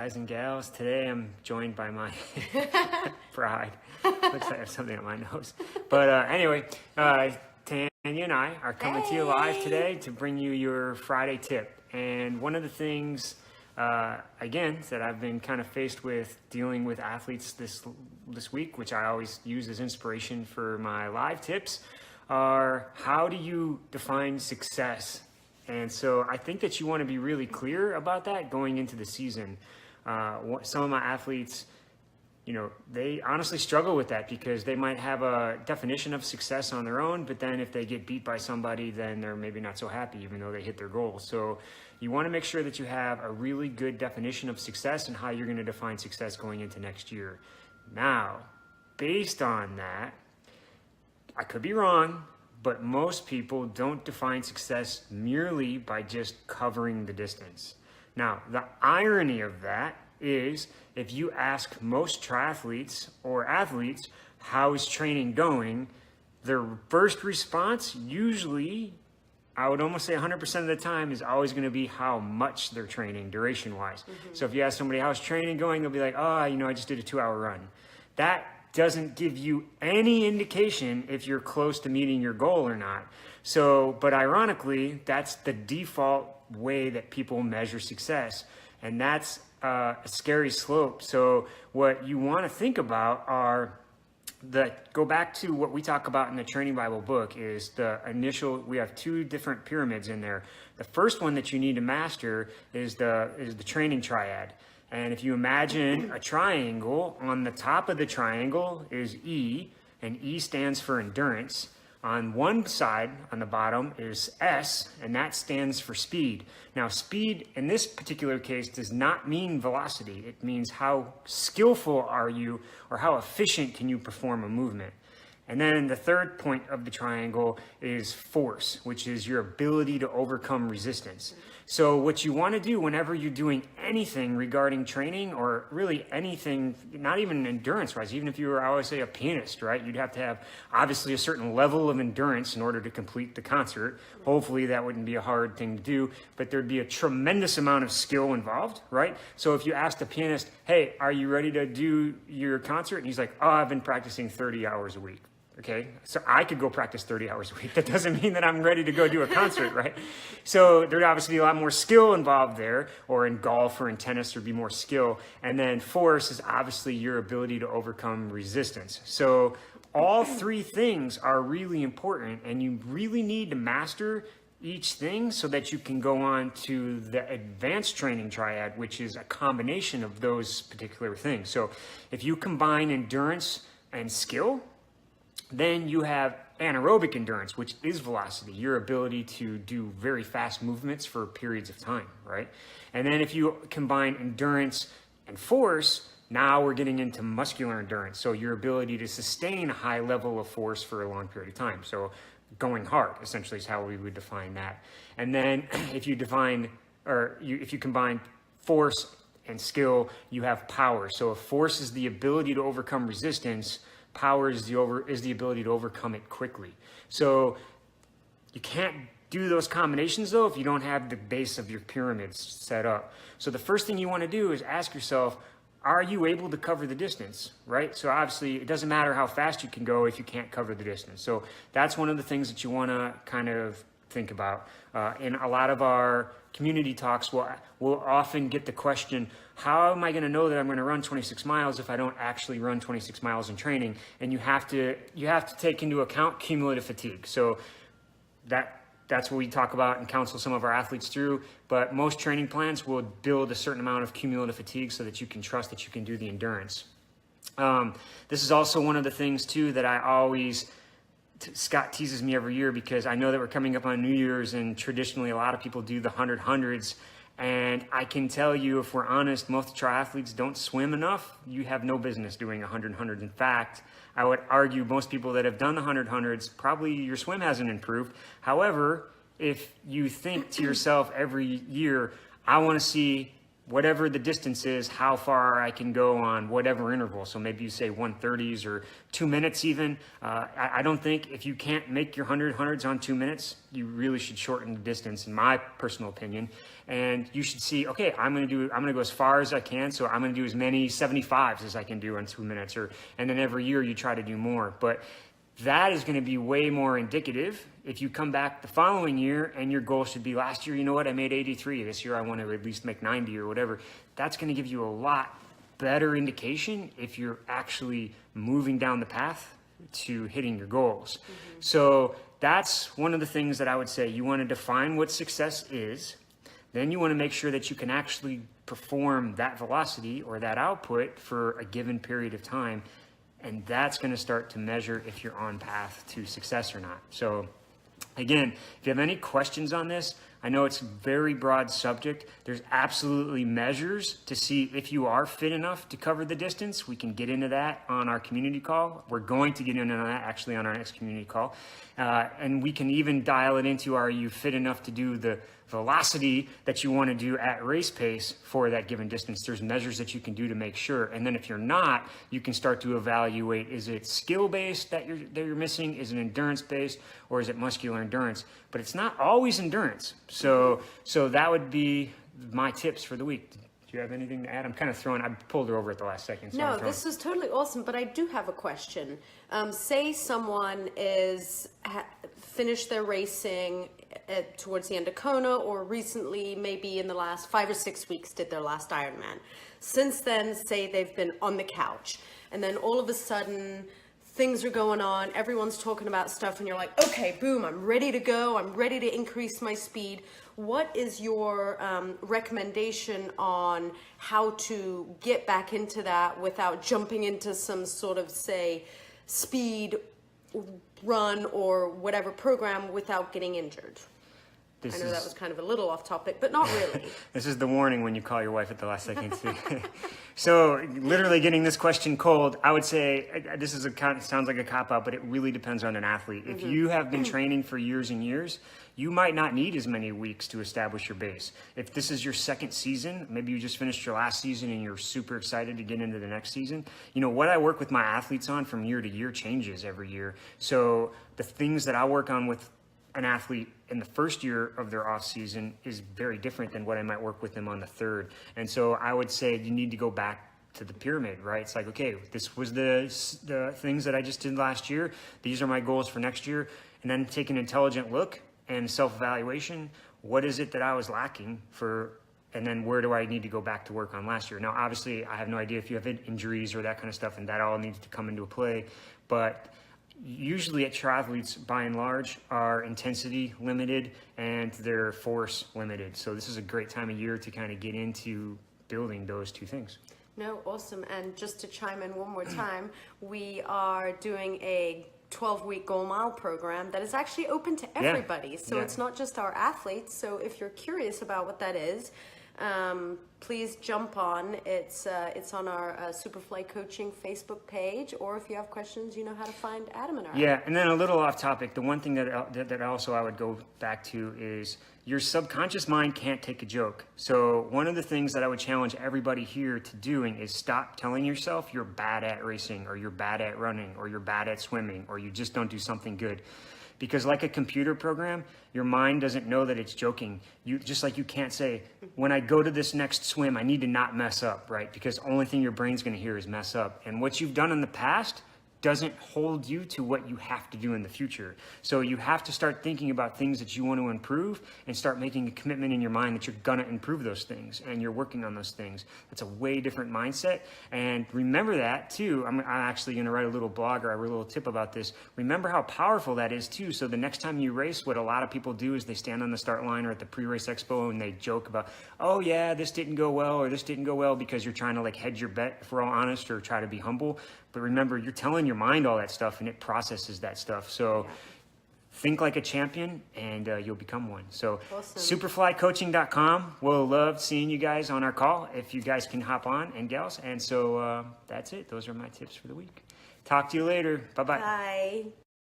guys and gals. Today I'm joined by my bride. Looks like I have something on my nose. But anyway, Tanya and I are coming to you live today to bring you your Friday tip. And one of the things, again, that I've been kind of faced with dealing with athletes this week, which I always use as inspiration for my live tips, are how do you define success? And so I think that you want to be really clear about that going into the season. Some of my athletes, they honestly struggle with that because they might have a definition of success on their own, but then if they get beat by somebody, then they're maybe not so happy even though they hit their goal. So you want to make sure that you have a really good definition of success and how you're going to define success going into next year. Now, based on that, I could be wrong, but most people don't define success merely by just covering the distance. Now, the irony of that is if you ask most triathletes or athletes, how is training going? Their first response, usually, I would almost say 100% of the time, is always going to be how much they're training duration-wise. So if you ask somebody, how's training going? They'll be like, I just did a 2-hour run. That doesn't give you any indication if you're close to meeting your goal or not. So, but ironically, that's the default way that people measure success. And that's a scary slope. So what you want to think about are go back to what we talk about in the Training Bible book is we have 2 different pyramids in there. The first one that you need to master is the training triad. And if you imagine a triangle, on the top of the triangle is E, and E stands for endurance. On one side, on the bottom, is S, and that stands for speed. Now, speed in this particular case does not mean velocity. It means how skillful are you, or how efficient can you perform a movement. And then the third point of the triangle is force, which is your ability to overcome resistance. So what you want to do whenever you're doing anything regarding training, or really anything, not even endurance-wise, even if you were, I always say, a pianist, right? You'd have to have obviously a certain level of endurance in order to complete the concert. Hopefully that wouldn't be a hard thing to do, but there'd be a tremendous amount of skill involved, right? So if you asked a pianist, hey, are you ready to do your concert? And he's like, I've been practicing 30 hours a week. Okay, so I could go practice 30 hours a week. That doesn't mean that I'm ready to go do a concert, right? So there'd obviously be a lot more skill involved there, or in golf or in tennis, there'd be more skill. And then force is obviously your ability to overcome resistance. So all 3 things are really important, and you really need to master each thing so that you can go on to the advanced training triad, which is a combination of those particular things. So if you combine endurance and skill, then you have anaerobic endurance, which is velocity, your ability to do very fast movements for periods of time, right? And then if you combine endurance and force, now we're getting into muscular endurance. So your ability to sustain a high level of force for a long period of time. So going hard, essentially, is how we would define that. And then if you combine force and skill, you have power. So if force is the ability to overcome resistance, power is the ability to overcome it quickly. So you can't do those combinations though if you don't have the base of your pyramids set up. So the first thing you want to do is ask yourself, are you able to cover the distance, right? So obviously it doesn't matter how fast you can go if you can't cover the distance. So that's one of the things that you want to kind of think about. In a lot of our community talks, we'll often get the question, how am I going to know that I'm going to run 26 miles if I don't actually run 26 miles in training? And you have to take into account cumulative fatigue. So that's what we talk about and counsel some of our athletes through. But most training plans will build a certain amount of cumulative fatigue so that you can trust that you can do the endurance. This is also one of the things too that I always Scott teases me every year, because I know that we're coming up on New Year's, and traditionally a lot of people do the 100 hundreds. And I can tell you, if we're honest, most triathletes don't swim enough. You have no business doing 100 hundreds. In fact, I would argue most people that have done the 100 hundreds, probably your swim hasn't improved. However, if you think to yourself every year, I want to see whatever the distance is, how far I can go on whatever interval. So maybe you say 130s or 2 minutes even. I don't think if you can't make your hundreds on 2 minutes, you really should shorten the distance, in my personal opinion. And you should see, okay, I'm gonna go as far as I can, so I'm gonna do as many 75s as I can do in 2 minutes, and then every year you try to do more. But that is going to be way more indicative if you come back the following year and your goal should be, last year, you know what, I made 83. This year I want to at least make 90 or whatever. That's going to give you a lot better indication if you're actually moving down the path to hitting your goals. So that's one of the things that I would say. You want to define what success is. Then you want to make sure that you can actually perform that velocity or that output for a given period of time. And that's going to start to measure if you're on path to success or not. So again, if you have any questions on this, I know it's a very broad subject. There's absolutely measures to see if you are fit enough to cover the distance. We can get into that on our community call. We're going to get into that actually on our next community call. And we can even dial it into, are you fit enough to do the velocity that you want to do at race pace for that given distance? There's measures that you can do to make sure. And then if you're not, you can start to evaluate, is it skill-based that you're missing? Is it endurance-based? Or is it muscular endurance? But it's not always endurance. So that would be my tips for the week. Do you have anything to add? I'm kind of I pulled her over at the last second. So no, this is totally awesome, but I do have a question. Say someone finished their racing towards the end of Kona, or recently, maybe in the last 5 or 6 weeks, did their last Ironman. Since then, say they've been on the couch, and then all of a sudden, things are going on, everyone's talking about stuff, and you're like, okay, boom, I'm ready to go, I'm ready to increase my speed. What is your recommendation on how to get back into that without jumping into some sort of, say, speed run or whatever program without getting injured? I know that was kind of a little off topic, but not really. This is the warning when you call your wife at the last second. So literally getting this question cold, I would say this is sounds like a cop-out, but it really depends on an athlete. If you have been training for years and years, you might not need as many weeks to establish your base. If this is your second season, maybe you just finished your last season and you're super excited to get into the next season. You know, what I work with my athletes on from year to year changes every year. So the things that I work on with an athlete in the first year of their off season is very different than what I might work with them on the third. And so I would say you need to go back to the pyramid, right? It's like, okay, this was the things that I just did last year. These are my goals for next year. And then take an intelligent look and self-evaluation. What is it that I was lacking for, and then where do I need to go back to work on last year? Now, obviously, I have no idea if you have injuries or that kind of stuff, and that all needs to come into play. But usually at triathletes, by and large, are intensity limited and their force limited. So this is a great time of year to kind of get into building those two things. No, awesome. And just to chime in one more time, we are doing a 12-week goal mile program that is actually open to everybody. So it's not just our athletes. So if you're curious about what that is, please jump on. It's on our Superfly Coaching Facebook page, or if you have questions, you know how to find Adam and I. Yeah, and then a little off topic, the one thing that also I would go back to is your subconscious mind can't take a joke. So one of the things that I would challenge everybody here to doing is stop telling yourself you're bad at racing, or you're bad at running, or you're bad at swimming, or you just don't do something good. Because like a computer program, your mind doesn't know that it's joking. Just like you can't say, when I go to this next swim, I need to not mess up, right? Because the only thing your brain's going to hear is mess up. And what you've done in the past doesn't hold you to what you have to do in the future. So you have to start thinking about things that you want to improve and start making a commitment in your mind that you're gonna improve those things and you're working on those things. That's a way different mindset. And remember that too. I'm actually gonna write a little blog or a little tip about this. Remember how powerful that is too. So the next time you race, what a lot of people do is they stand on the start line or at the pre-race expo and they joke about, oh yeah, this didn't go well or this didn't go well, because you're trying to like hedge your bet, if we're all honest, or try to be humble. But remember, you're telling your mind all that stuff and it processes that stuff. So think like a champion and you'll become one. So awesome. Superflycoaching.com. We'll love seeing you guys on our call if you guys can hop on, and gals. And so that's it. Those are my tips for the week. Talk to you later. Bye-bye. Bye.